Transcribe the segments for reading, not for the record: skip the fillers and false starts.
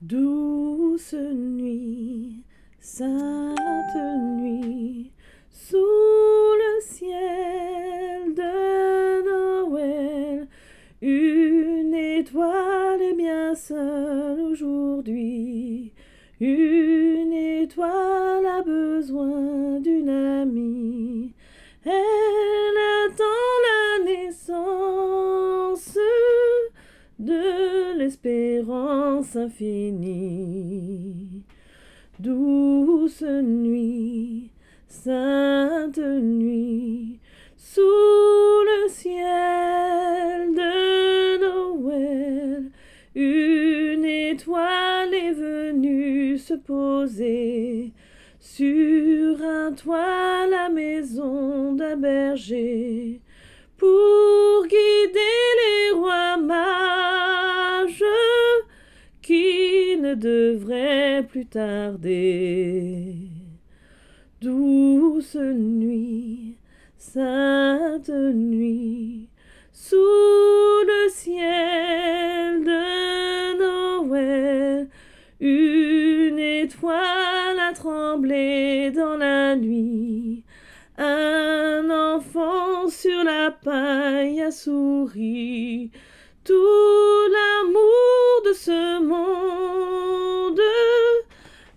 Douce nuit, sainte nuit, sous le ciel de Noël, une étoile est bien seule aujourd'hui. Une étoile a besoin d'une amie. Elle attend la naissance de l'espérance infinie. Douce nuit, sainte nuit, sous le ciel de Noël, une étoile est venue se poser sur un toit, la maison d'un berger, pour guider les rois mages qui ne devraient plus tarder. Douce nuit, sainte nuit, sous le ciel de Noël, une étoile a tremblé dans la nuit. Un enfant sur la paille a souri. Tout l'amour de ce monde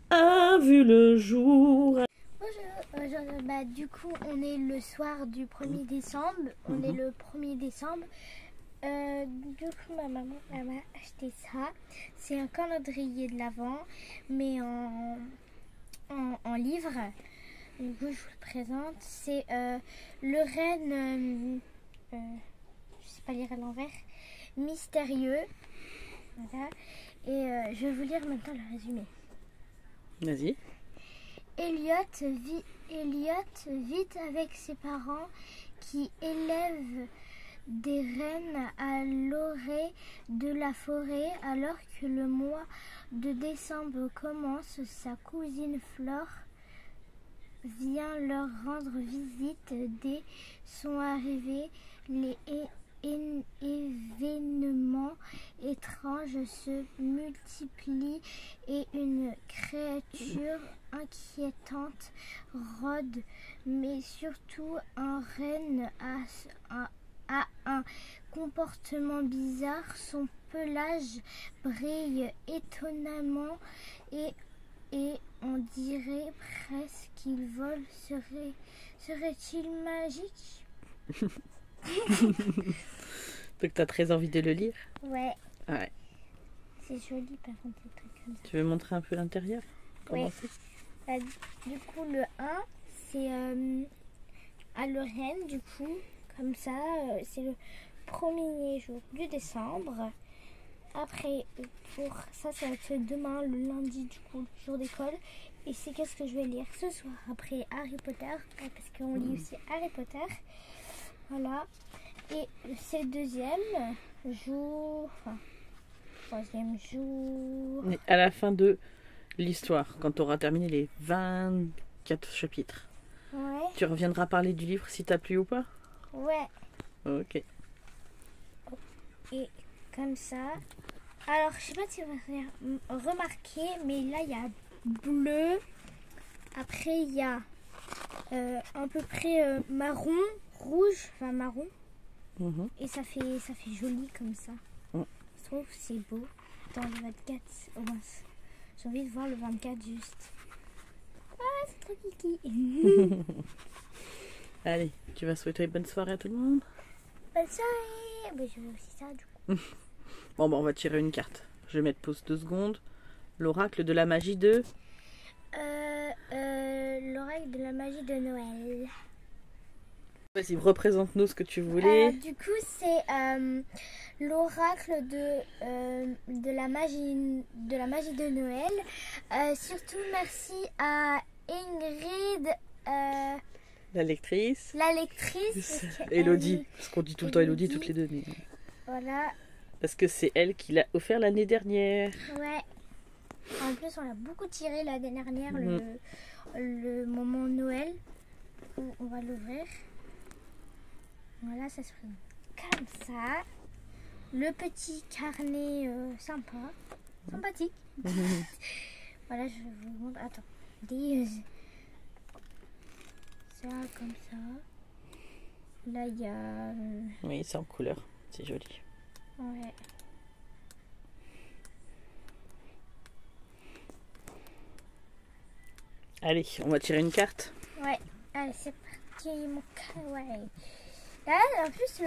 a vu le jour. Du coup, on est le soir du 1er décembre. On est le 1er décembre. Du coup, ma maman m'a acheté ça. C'est un calendrier de l'Avent, mais en livre. Du coup, je vous le présente. C'est le renne, je sais pas lire à l'envers, mystérieux. Voilà. Et je vais vous lire maintenant le résumé. Vas-y. Elliot vit avec ses parents qui élèvent des rennes à l'orée de la forêt. Alors que le mois de décembre commence, sa cousine Flore vient leur rendre visite. Dès son arrivée, les événements étranges se multiplient et une créature inquiétante rôde, mais surtout un renne a un comportement bizarre. Son pelage brille étonnamment et on dirait presque qu'il vole. Serait-il magique? Donc t'as très envie de le lire? Ouais. Ouais. C'est joli par contre, des trucs comme ça. Tu veux montrer un peu l'intérieur? Ouais. Du coup, le 1, c'est à Lorraine, du coup, comme ça, c'est le premier jour du décembre. Après, pour ça va être demain, le lundi, du coup, jour d'école. Et c'est qu'est-ce que je vais lire ce soir. Après Harry Potter, parce qu'on lit aussi Harry Potter. Voilà. Et c'est le deuxième jour, enfin, troisième jour. Et à la fin de l'histoire, quand tu auras terminé les 24 chapitres, Ouais. tu reviendras parler du livre si t'as plu ou pas? Ouais. Ok. Et comme ça. Alors, je sais pas si vous avez remarqué, mais là, il y a bleu. Après, il y a à peu près marron, rouge, enfin marron. Et ça fait joli comme ça. Je trouve que c'est beau. Dans le 24, au moins, j'ai envie de voir le 24 juste. Ah, c'est trop kiki. Allez, tu vas souhaiter bonne soirée à tout le monde? Bonne soirée. Mais je veux aussi ça, du coup. Bon, on va tirer une carte. Je vais mettre pause 2 secondes. L'oracle de la magie de... L'oreille de la magie de Noël. Vas-y, représente-nous ce que tu voulais. Du coup, c'est l'oracle de la magie de Noël. Surtout merci à Ingrid, La lectrice. la lectrice. Elodie. Parce qu'on dit tout le temps Elodie toutes les deux. Mais... Voilà. Parce que c'est elle qui l'a offert l'année dernière. Ouais. En plus, on a beaucoup tiré l'année dernière, le moment Noël, où on va l'ouvrir. Voilà, ça se présente comme ça. Le petit carnet sympa. sympathique. Voilà, je vous montre. Attends. Ça, comme ça. Là, il y a... Oui, c'est en couleur. C'est joli. Ouais. Allez, on va tirer une carte. Ouais. Allez, c'est parti. Ouais. Là, en plus,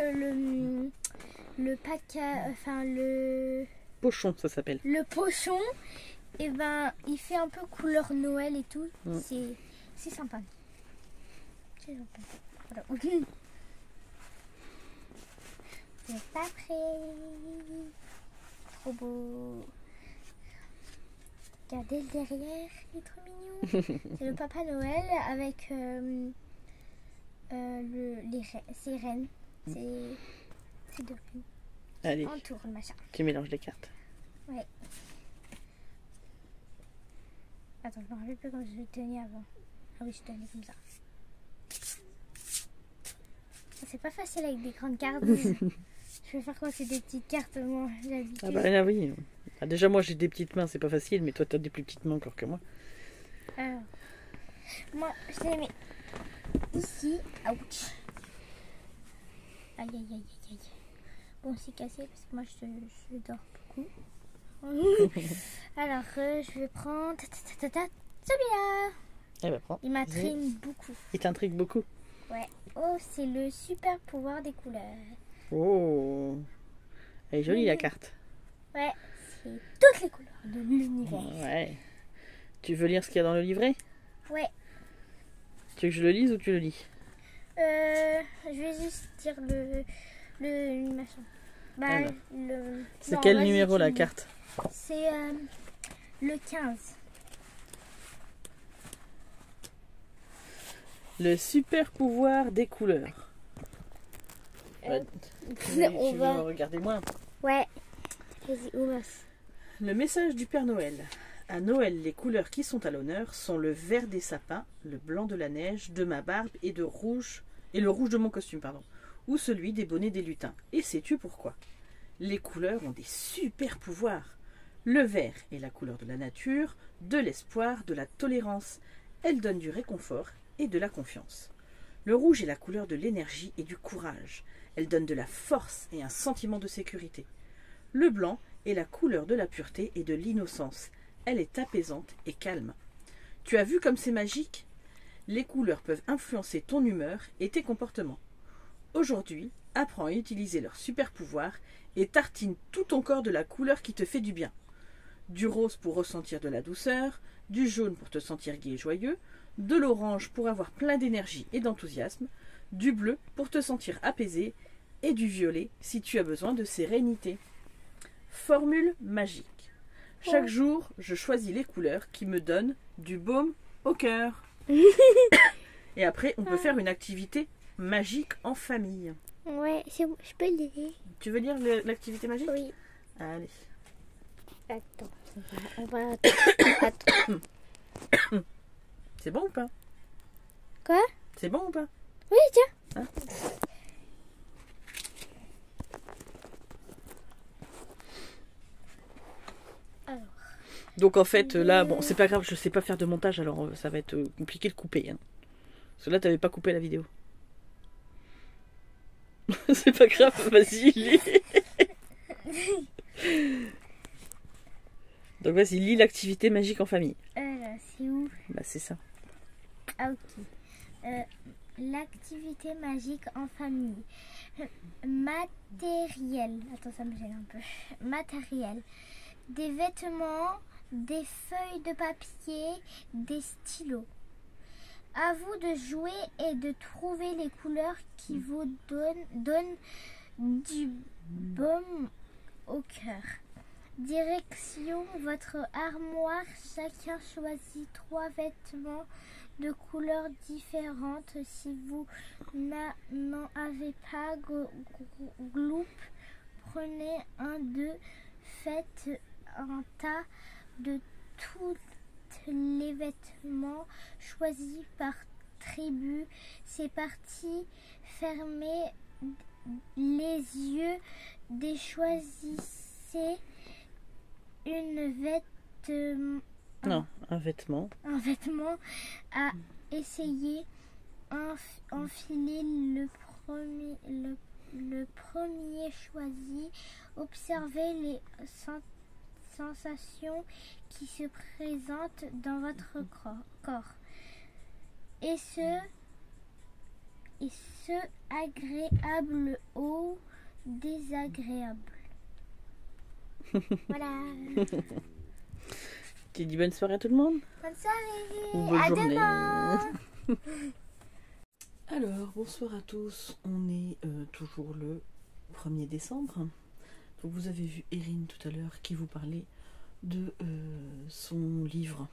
le pack... Enfin, le... Pochon, ça s'appelle. Le pochon, et ben, il fait un peu couleur Noël et tout. Mm. C'est sympa. C'est sympa. Voilà. C'est pas prêt. Trop beau. Regardez le derrière, il est trop mignon. C'est le Papa Noël avec ses rennes. C'est deux rennes. Allez, Entoure le machin. tu mélanges les cartes. Ouais. Attends, je me rappelle plus comment je le tenais avant. Ah oui, je tenais comme ça. C'est pas facile avec des grandes cartes. Je vais faire quoi, c'est des petites cartes, moi, j'ai l'habitude. Ah bah là, oui. Ah, déjà, moi, j'ai des petites mains, c'est pas facile, mais toi, t'as des plus petites mains encore que moi. Alors, moi, je les mets ici. Ouch. Aïe, aïe, aïe, aïe, aïe. Bon, c'est cassé parce que moi, je dors beaucoup. Alors, je vais prendre celui-là. Eh ben, prends. Il m'intrigue beaucoup. Il t'intrigue beaucoup. Ouais. Oh, c'est le super pouvoir des couleurs. Oh, elle est jolie la carte. Ouais, c'est toutes les couleurs de l'univers. Ouais. Tu veux lire ce qu'il y a dans le livret? Ouais. Tu veux que je le lise ou tu le lis? Je vais juste dire le machin. Bah, Alors. C'est non, quel vas-y, numéro tu la lis. carte? C'est le 15. Le super pouvoir des couleurs. Euh, tu on veux va- me regarder moins. Ouais. Vas-y, Oumas. Le message du Père Noël. À Noël, les couleurs qui sont à l'honneur sont le vert des sapins, le blanc de la neige, de ma barbe et le rouge de mon costume, pardon, ou celui des bonnets des lutins. Et sais-tu pourquoi? Les couleurs ont des super pouvoirs. Le vert est la couleur de la nature, de l'espoir, de la tolérance. Elle donne du réconfort et de la confiance. Le rouge est la couleur de l'énergie et du courage. Elle donne de la force et un sentiment de sécurité. Le blanc est la couleur de la pureté et de l'innocence. Elle est apaisante et calme. Tu as vu comme c'est magique? Les couleurs peuvent influencer ton humeur et tes comportements. Aujourd'hui, apprends à utiliser leur super pouvoir et tartine tout ton corps de la couleur qui te fait du bien. Du rose pour ressentir de la douceur, du jaune pour te sentir gai et joyeux, de l'orange pour avoir plein d'énergie et d'enthousiasme, du bleu pour te sentir apaisé et du violet si tu as besoin de sérénité. Formule magique. Chaque jour, je choisis les couleurs qui me donnent du baume au cœur. Et après, on peut faire une activité magique en famille. Ouais, c'est bon, je peux le lire. Tu veux lire l'activité magique? Oui. Allez. Attends, on va attends. C'est bon ou pas? Quoi? C'est bon ou pas? Oui, tiens. Hein? Alors. Donc en fait, là, bon, c'est pas grave, je sais pas faire de montage, alors ça va être compliqué de couper. Hein. Parce que là, t'avais pas coupé la vidéo. C'est pas grave, vas-y, lis. Donc vas-y, lis l'activité magique en famille. C'est où? Bah c'est ça. Ah, ok. L'activité magique en famille. Matériel. Attends, ça me gêne un peu. Matériel. Des vêtements, des feuilles de papier, des stylos. À vous de jouer et de trouver les couleurs qui vous donnent du baume au cœur. Direction votre armoire. Chacun choisit 3 vêtements de couleurs différentes. Si vous n'en avez pas, groupe, prenez un d'eux. Faites un tas de tous les vêtements choisis par tribu. C'est parti. Fermez les yeux. Choisissez Non, un vêtement. Un vêtement à essayer enfiler le premier choisi, observez les sensations qui se présentent dans votre corps et ce agréable ou désagréable. Voilà. Tu dis bonne soirée à tout le monde. Bonne soirée. Ou bonne à journée. Demain. Alors, bonsoir à tous. On est toujours le 1er décembre. Donc vous avez vu Erin tout à l'heure qui vous parlait de son livre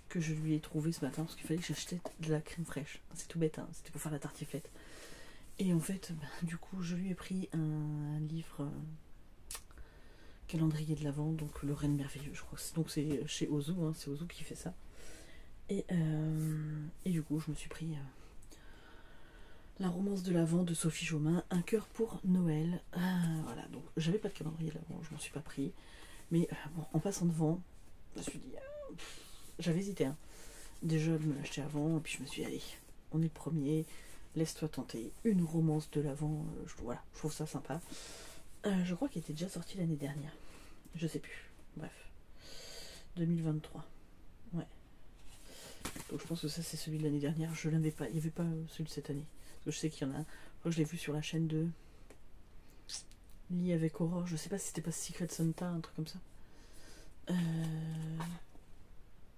que je lui ai trouvé ce matin parce qu'il fallait que j'achetais de la crème fraîche. C'est tout bête, hein, c'était pour faire la tartiflette. Et en fait, du coup, je lui ai pris un livre calendrier de l'Avent, donc le Reine Merveilleux, je crois. Donc c'est chez Ozu, hein, c'est Ozu qui fait ça. Et du coup, je me suis pris la romance de l'Avent de Sophie Jaumin, Un cœur pour Noël. Voilà, donc j'avais pas de calendrier de l'Avent, je m'en suis pas pris. Mais bon, en passant devant, je me suis dit, j'avais hésité, hein, déjà de me l'acheter avant, et puis je me suis dit, allez, on est le premier, laisse-toi tenter. Une romance de l'Avent, voilà, je trouve ça sympa. Je crois qu'il était déjà sorti l'année dernière. Je sais plus. Bref. 2023. Ouais. Donc je pense que ça c'est celui de l'année dernière. Je l'avais pas. Il n'y avait pas celui de cette année. Parce que je sais qu'il y en a un. Je crois que je l'ai vu sur la chaîne de Lit avec Aurore. Je sais pas si c'était pas Secret Santa, un truc comme ça.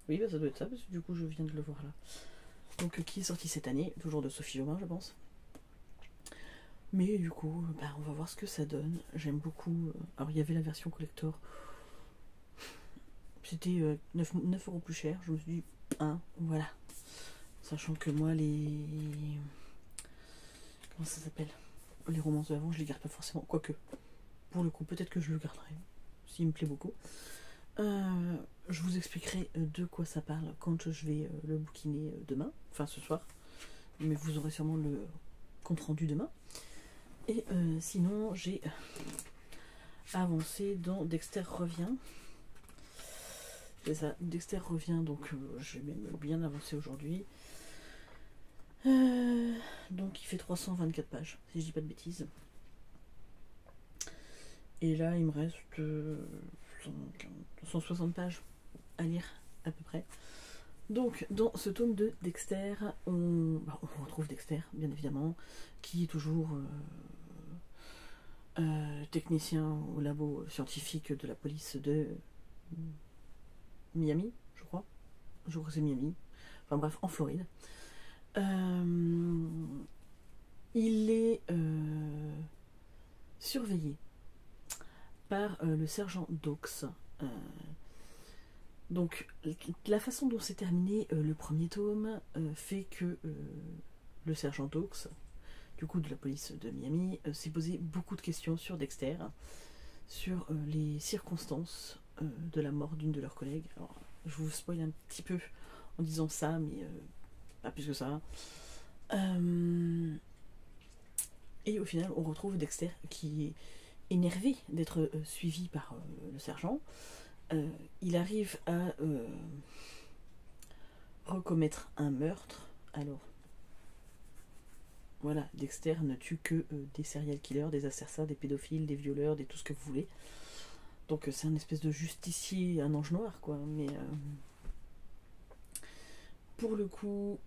Oui, bah ça doit être ça, parce que du coup je viens de le voir là. Donc qui est sorti cette année, toujours de Sophie Jaumin, je pense. Mais du coup, on va voir ce que ça donne. J'aime beaucoup. Alors, il y avait la version collector. C'était 9 € plus cher. Je me suis dit, voilà. Sachant que moi, comment ça s'appelle? Les romances de l'Avent, je les garde pas forcément. Quoique, pour le coup, peut-être que je le garderai. S'il me plaît beaucoup. Je vous expliquerai de quoi ça parle quand je vais le bouquiner demain. Enfin, ce soir. Mais vous aurez sûrement le compte rendu demain. Et sinon, j'ai avancé dans Dexter revient. C'est ça, Dexter revient, donc j'ai même bien avancé aujourd'hui. Donc il fait 324 pages, si je dis pas de bêtises. Et là, il me reste 160 pages à lire, à peu près. Donc, dans ce tome de Dexter, on retrouve Dexter, bien évidemment, qui est toujours technicien au labo scientifique de la police de Miami, je crois. Je crois que c'est Miami. Enfin bref, en Floride. Il est surveillé par le sergent Dawkes. Donc, la façon dont c'est terminé le premier tome fait que le sergent Dawkes, du coup de la police de Miami, s'est posé beaucoup de questions sur Dexter, sur les circonstances de la mort d'une de leurs collègues. Alors, je vous spoil un petit peu en disant ça, mais pas plus que ça. Et au final, on retrouve Dexter qui est énervé d'être suivi par le sergent. Il arrive à recommettre un meurtre. Alors, voilà, Dexter ne tue que des serial killers, des assassins, des pédophiles, des violeurs, tout ce que vous voulez. Donc c'est un espèce de justicier, un ange noir, quoi. Mais pour le coup,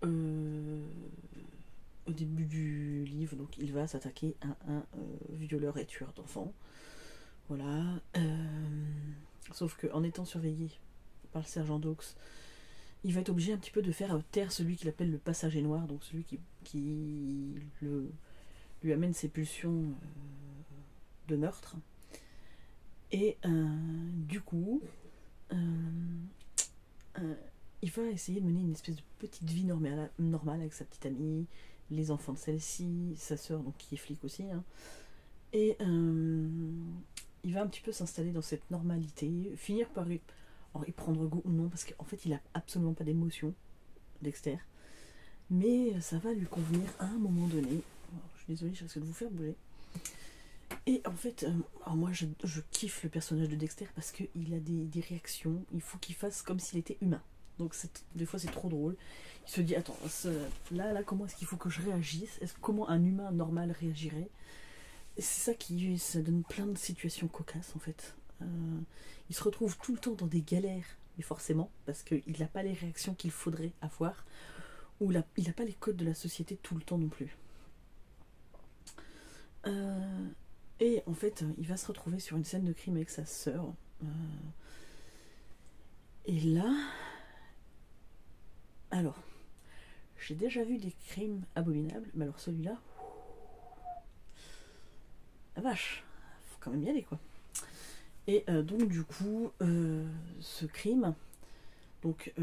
au début du livre, donc il va s'attaquer à un violeur et tueur d'enfants. Voilà. Sauf qu'en étant surveillé par le sergent Dawkes, il va être obligé un petit peu de faire taire celui qu'il appelle le passager noir, donc celui qui lui amène ses pulsions de meurtre. Et du coup, il va essayer de mener une espèce de petite vie normale avec sa petite amie, les enfants de celle-ci, sa sœur, donc qui est flic aussi, hein. Et il va un petit peu s'installer dans cette normalité, finir par y prendre goût ou non, parce qu'en fait il a absolument pas d'émotion, Dexter, mais ça va lui convenir à un moment donné. Alors, je suis désolée, je risque de vous faire bouger. Et en fait, alors moi je kiffe le personnage de Dexter parce qu'il a des réactions, il faut qu'il fasse comme s'il était humain. Donc des fois c'est trop drôle. Il se dit, attends, là comment est-ce qu'il faut que je réagisse? Comment un humain normal réagirait? Et c'est ça ça donne plein de situations cocasses en fait. Il se retrouve tout le temps dans des galères, mais forcément, parce qu'il n'a pas les réactions qu'il faudrait avoir, ou il n'a pas les codes de la société tout le temps non plus. Et en fait, il va se retrouver sur une scène de crime avec sa sœur. Et là... Alors, j'ai déjà vu des crimes abominables, mais alors celui-là... La vache, faut quand même y aller, quoi. Et donc, du coup, ce crime... Donc,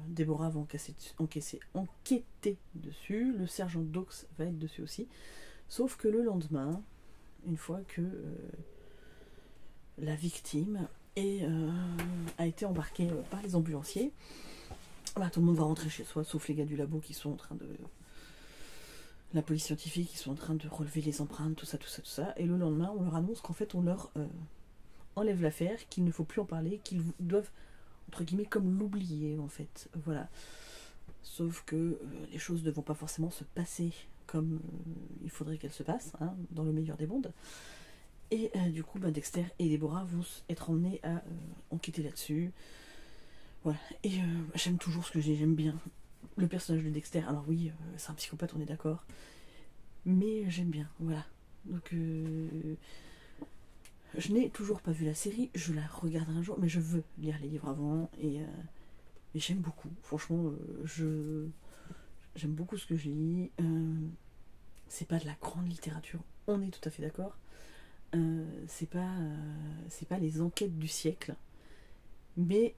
Déborah va enquêter dessus. Le sergent Dox va être dessus aussi. Sauf que le lendemain... Une fois que la victime a été embarquée par les ambulanciers, bah, tout le monde va rentrer chez soi, sauf les gars du labo qui sont en train de... La police scientifique, qui sont en train de relever les empreintes, tout ça. Et le lendemain, on leur annonce qu'en fait, on leur enlève l'affaire, qu'il ne faut plus en parler, qu'ils doivent, entre guillemets, comme l'oublier, en fait. Voilà. Sauf que les choses ne vont pas forcément se passer comme il faudrait qu'elle se passe, hein, dans le meilleur des mondes. Et du coup, bah, Dexter et Déborah vont être emmenés à enquêter là-dessus. Voilà. Et j'aime toujours ce que j'aime bien le personnage de Dexter. Alors oui, c'est un psychopathe, on est d'accord. Mais j'aime bien, voilà. Donc, je n'ai toujours pas vu la série, je la regarderai un jour, mais je veux lire les livres avant. Et j'aime beaucoup, franchement, j'aime beaucoup ce que je lis. C'est pas de la grande littérature, on est tout à fait d'accord. C'est pas les enquêtes du siècle. Mais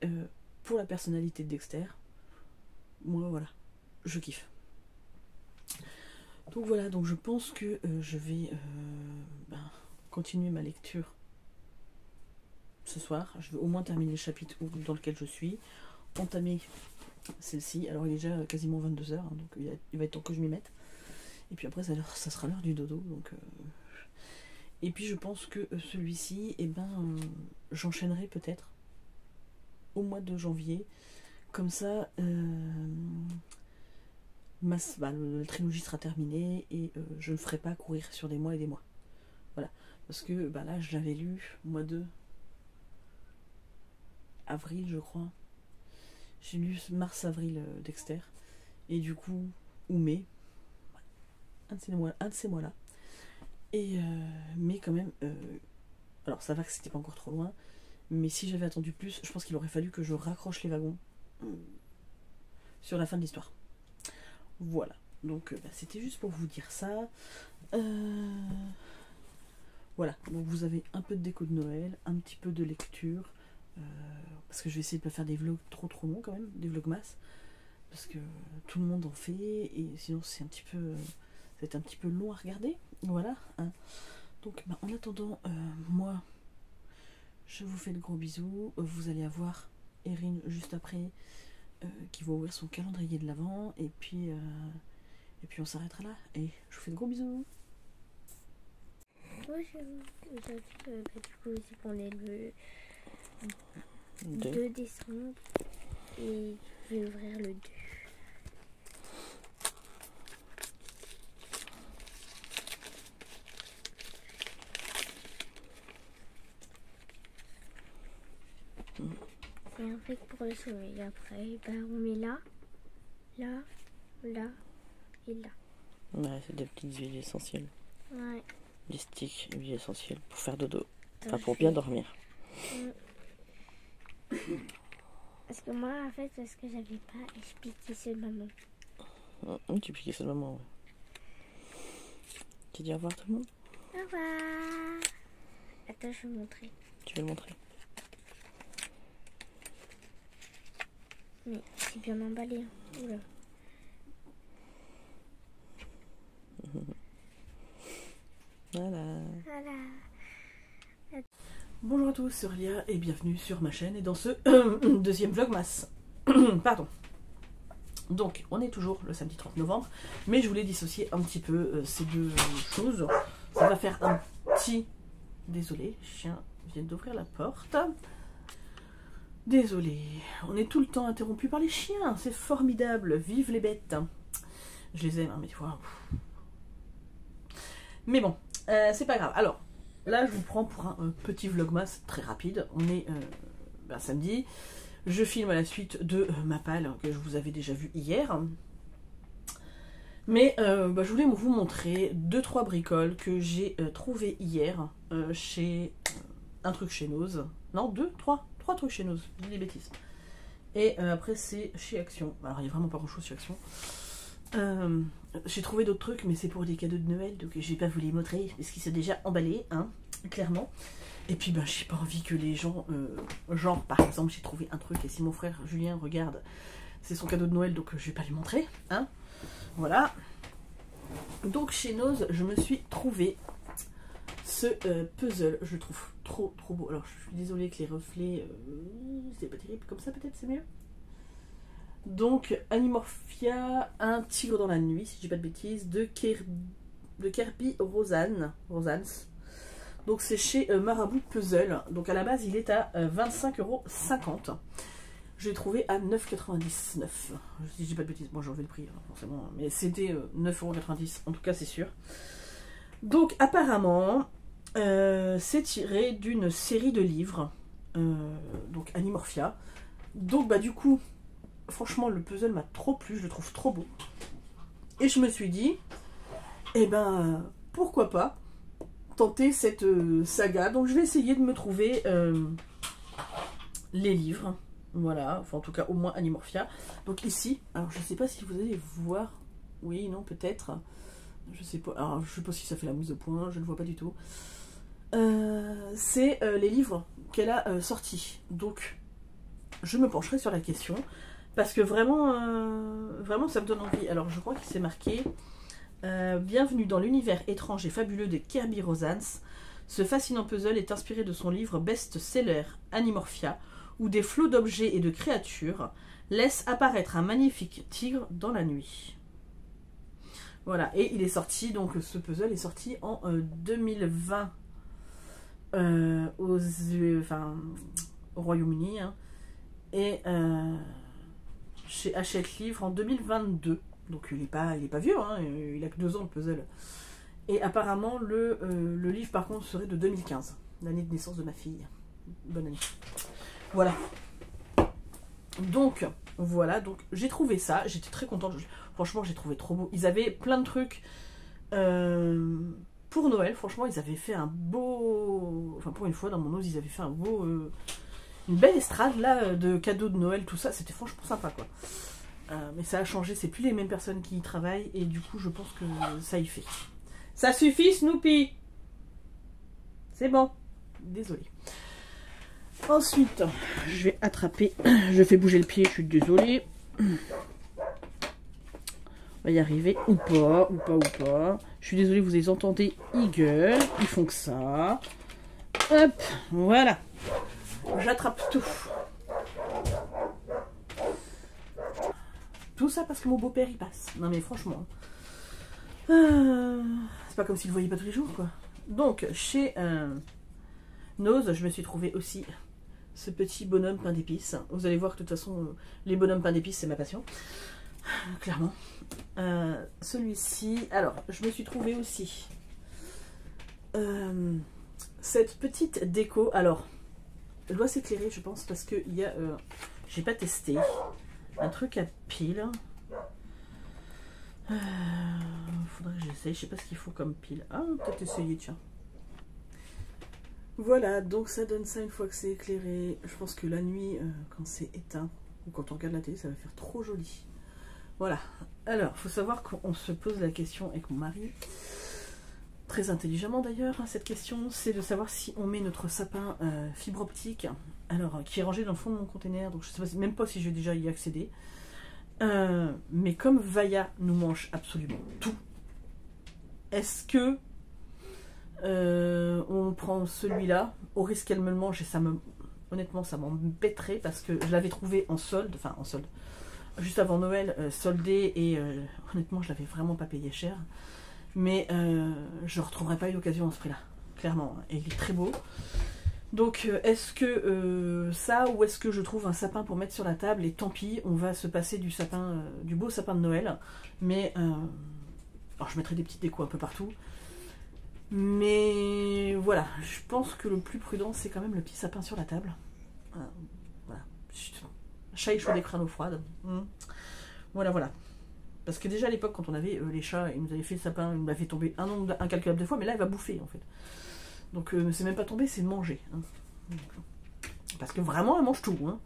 pour la personnalité de Dexter, moi voilà, je kiffe. Donc voilà, donc je pense que je vais continuer ma lecture ce soir. Je vais au moins terminer le chapitre dans lequel je suis, entamer celle-ci. Alors il est déjà quasiment 22h, hein, donc il va être temps que je m'y mette. Et puis après ça sera l'heure du dodo. Donc, et puis je pense que celui-ci, j'enchaînerai peut-être au mois de janvier. Comme ça, la trilogie sera terminée et je ne ferai pas courir sur des mois et des mois. Voilà. Parce que là, je l'avais lu au mois de avril, je crois. J'ai lu mars-avril Dexter. Et du coup, ou mai. Un de ces mois-là. Et mais quand même, alors ça va que c'était pas encore trop loin, mais si j'avais attendu plus, je pense qu'il aurait fallu que je raccroche les wagons sur la fin de l'histoire. Voilà, donc c'était juste pour vous dire ça. Voilà, donc vous avez un peu de déco de Noël, un petit peu de lecture, parce que je vais essayer de ne pas faire des vlogs trop longs quand même, des vlogmas, parce que tout le monde en fait, et sinon c'est un petit peu long à regarder. Voilà, hein. Donc en attendant, moi je vous fais de gros bisous. Vous allez avoir Erin juste après qui va ouvrir son calendrier de l'Avent, et puis on s'arrêtera là, et je vous fais de gros bisous. Bonjour, aujourd'hui du coup on est le 2 décembre et je vais ouvrir le 2. C'est un fait pour le sommeil. Après, on met là et là. Ouais, c'est des petites huiles essentielles. Ouais. Des sticks, huiles essentielles pour faire dodo. Enfin, pour bien dormir. Parce que moi, en fait, parce que j'avais pas expliqué ça de maman. Tu expliquais ça de maman, ouais. Tu dis au revoir tout le monde? Au revoir. Attends, je vais montrer. Tu veux le montrer? Mais c'est bien emballé. Hein. Oula. Voilà. Bonjour à tous, c'est Aurélia et bienvenue sur ma chaîne et dans ce deuxième vlogmas. Pardon. Donc, on est toujours le samedi 30 novembre, mais je voulais dissocier un petit peu ces deux choses. Ça va faire un petit Désolée, les chiens viennent d'ouvrir la porte. Désolée, on est tout le temps interrompu par les chiens, c'est formidable, vive les bêtes. Je les aime, hein, mais tu vois. Mais bon, c'est pas grave. Alors, là, je vous prends pour un petit vlogmas très rapide. On est samedi. Je filme à la suite de ma palle que je vous avais déjà vue hier. Mais je voulais vous montrer 2-3 bricoles que j'ai trouvées hier chez un truc chez Nose. Non, 3 trucs chez Nose, je dis des bêtises. Et après c'est chez Action. Alors il n'y a vraiment pas grand chose chez Action. J'ai trouvé d'autres trucs, mais c'est pour des cadeaux de Noël, donc je vais pas vous les montrer, parce qu'ils sont déjà emballés, hein, clairement. Et puis j'ai pas envie que les gens, genre par exemple j'ai trouvé un truc, et si mon frère Julien regarde, c'est son cadeau de Noël, donc je vais pas lui montrer, hein. Voilà. Donc chez Nose, je me suis trouvé ce puzzle, je le trouve trop beau. Alors je suis désolée que les reflets, c'est pas terrible, comme ça peut-être c'est mieux. Donc Animorphia, un tigre dans la nuit, si je dis pas de bêtises, de Kirby Rosans. Donc c'est chez Marabout Puzzle. Donc à la base il est à 25,50 €. Je l'ai trouvé à 9,99 €. Si je dis pas de bêtises, bon j'ai enlevé le prix forcément, mais c'était 9,90 € en tout cas c'est sûr. Donc apparemment c'est tiré d'une série de livres, donc Animorphia. Donc du coup, franchement le puzzle m'a trop plu, je le trouve trop beau. Et je me suis dit, eh ben pourquoi pas tenter cette saga. Donc je vais essayer de me trouver les livres. Voilà, enfin en tout cas au moins Animorphia. Donc ici, alors je sais pas si vous allez voir, oui, non, peut-être. Je sais pas, alors je sais pas si ça fait la mise au point, je ne vois pas du tout. C'est les livres qu'elle a sortis. Donc je me pencherai sur la question parce que vraiment, vraiment ça me donne envie. Alors je crois qu'il s'est marqué bienvenue dans l'univers étrange et fabuleux de Kirby Rosans. Ce fascinant puzzle est inspiré de son livre best-seller Animorphia, où des flots d'objets et de créatures laissent apparaître un magnifique tigre dans la nuit. Voilà, et il est sorti, donc ce puzzle est sorti en 2020 au Royaume-Uni, hein, et chez Hachette Livre en 2022. Donc il est pas vieux, hein, il a que 2 ans le puzzle. Et apparemment le livre par contre serait de 2015, l'année de naissance de ma fille. Bonne année. Voilà. Donc voilà, donc j'ai trouvé ça, j'étais très contente. Franchement j'ai trouvé trop beau. Ils avaient plein de trucs pour Noël, franchement ils avaient fait un beau... Enfin pour une fois dans mon Nose ils avaient fait un beau... une belle estrade là de cadeaux de Noël, tout ça, c'était franchement sympa quoi. Mais ça a changé, c'est plus les mêmes personnes qui y travaillent et du coup je pense que ça y fait. Ça suffit Snoopy. C'est bon. Désolée. Ensuite, je vais attraper, je fais bouger le pied, je suis désolée. On va y arriver ou pas. Je suis désolée, vous les entendez, ils gueulent, ils font que ça. Hop, voilà. J'attrape tout. Tout ça parce que mon beau-père y passe. Non mais franchement. C'est pas comme s'il ne voyait pas tous les jours quoi. Donc chez Nose, je me suis trouvé aussi ce petit bonhomme pain d'épices. Vous allez voir que de toute façon, les bonhommes pain d'épices, c'est ma passion. Clairement. Celui-ci. Alors, je me suis trouvé aussi cette petite déco. Alors, elle doit s'éclairer, je pense, parce que il y a... j'ai pas testé. Un truc à pile. Faudrait que j'essaye. Je sais pas ce qu'il faut comme pile. Ah, peut-être essayer, tiens. Voilà, donc ça donne ça une fois que c'est éclairé. Je pense que la nuit, quand c'est éteint, ou quand on regarde la télé, ça va faire trop joli. Voilà. Alors, il faut savoir qu'on se pose la question avec mon mari, très intelligemment d'ailleurs, hein, cette question, c'est de savoir si on met notre sapin fibre optique, alors qui est rangé dans le fond de mon container, donc je sais pas, même pas si je vais déjà y accéder. Mais comme Vailla nous mange absolument tout, est-ce que on prend celui-là au risque qu'elle me le mange? Et ça me, honnêtement ça m'embêterait parce que je l'avais trouvé en solde, enfin en solde juste avant Noël, soldé, et honnêtement je l'avais vraiment pas payé cher, mais je ne retrouverai pas une occasion à ce prix là, clairement, et il est très beau. Donc est-ce que ça, ou est-ce que je trouve un sapin pour mettre sur la table, et tant pis, on va se passer du sapin, du beau sapin de Noël, mais alors je mettrai des petites décos un peu partout, mais voilà, je pense que le plus prudent c'est quand même le petit sapin sur la table. Voilà, chat et chaud des crânes froides. Voilà, voilà. Parce que déjà à l'époque, quand on avait les chats, ils nous avaient fait le sapin, ils nous l'avaient tombé un nombre incalculable de fois, mais là il va bouffer en fait. Donc c'est même pas tomber, c'est manger. Hein. Parce que vraiment, elle mange tout. Hein.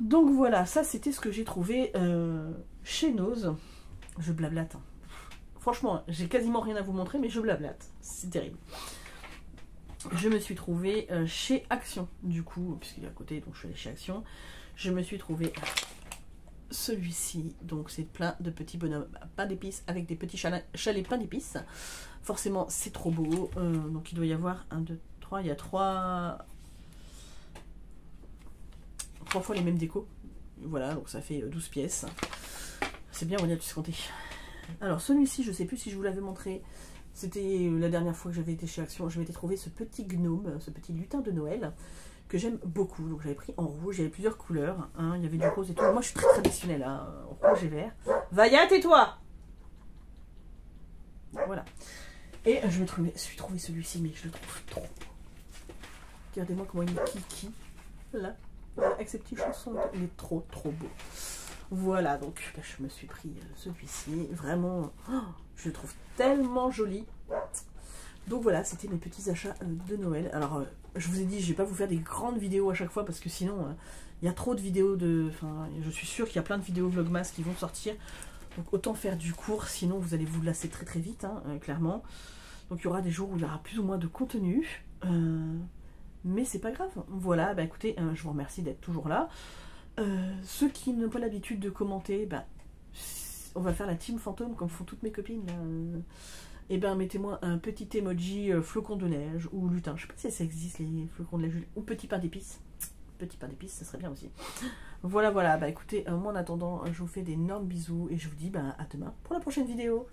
Donc voilà, ça c'était ce que j'ai trouvé chez Nose. Je blablate. Hein. Franchement, j'ai quasiment rien à vous montrer, mais je blablate. C'est terrible. Je me suis trouvée chez Action, du coup, puisqu'il est à côté, donc je suis allée chez Action. Je me suis trouvée celui-ci, donc c'est plein de petits bonhommes pain d'épices avec des petits chalets pain d'épices. Forcément, c'est trop beau. Donc il doit y avoir 1, 2, 3, il y a 3 fois les mêmes décos. Voilà, donc ça fait 12 pièces. C'est bien, on y a tout compté. Alors celui-ci, je sais plus si je vous l'avais montré. C'était la dernière fois que j'avais été chez Action. Je m'étais trouvé ce petit gnome, ce petit lutin de Noël, que j'aime beaucoup. Donc j'avais pris en rouge, il y avait plusieurs couleurs. Hein, il y avait du rose et tout. Moi je suis très traditionnelle, hein, rouge et vert. Vaya, tais-toi! Voilà. Et je me suis trouvé celui-ci, mais je le trouve trop beau. Regardez-moi comment il est kiki. Là, avec ses petits chaussons, il est trop beau. Voilà, donc je me suis pris celui-ci. Vraiment, je le trouve tellement joli. Donc voilà, c'était mes petits achats de Noël. Alors, je vous ai dit, je vais pas vous faire des grandes vidéos à chaque fois parce que sinon, il y a trop de vidéos de... Enfin, je suis sûre qu'il y a plein de vidéos Vlogmas qui vont sortir. Donc autant faire du court, sinon vous allez vous lasser très vite, hein, clairement. Donc il y aura des jours où il y aura plus ou moins de contenu. Mais c'est pas grave. Voilà, bah écoutez, je vous remercie d'être toujours là. Ceux qui n'ont pas l'habitude de commenter, bah, on va faire la team fantôme comme font toutes mes copines. Et ben mettez-moi un petit emoji flocon de neige ou lutin. Je sais pas si ça existe les flocons de neige ou petit pain d'épices. Petit pain d'épices, ça serait bien aussi. Voilà, voilà. Bah écoutez, moi en attendant, je vous fais d'énormes bisous et je vous dis bah, à demain pour la prochaine vidéo.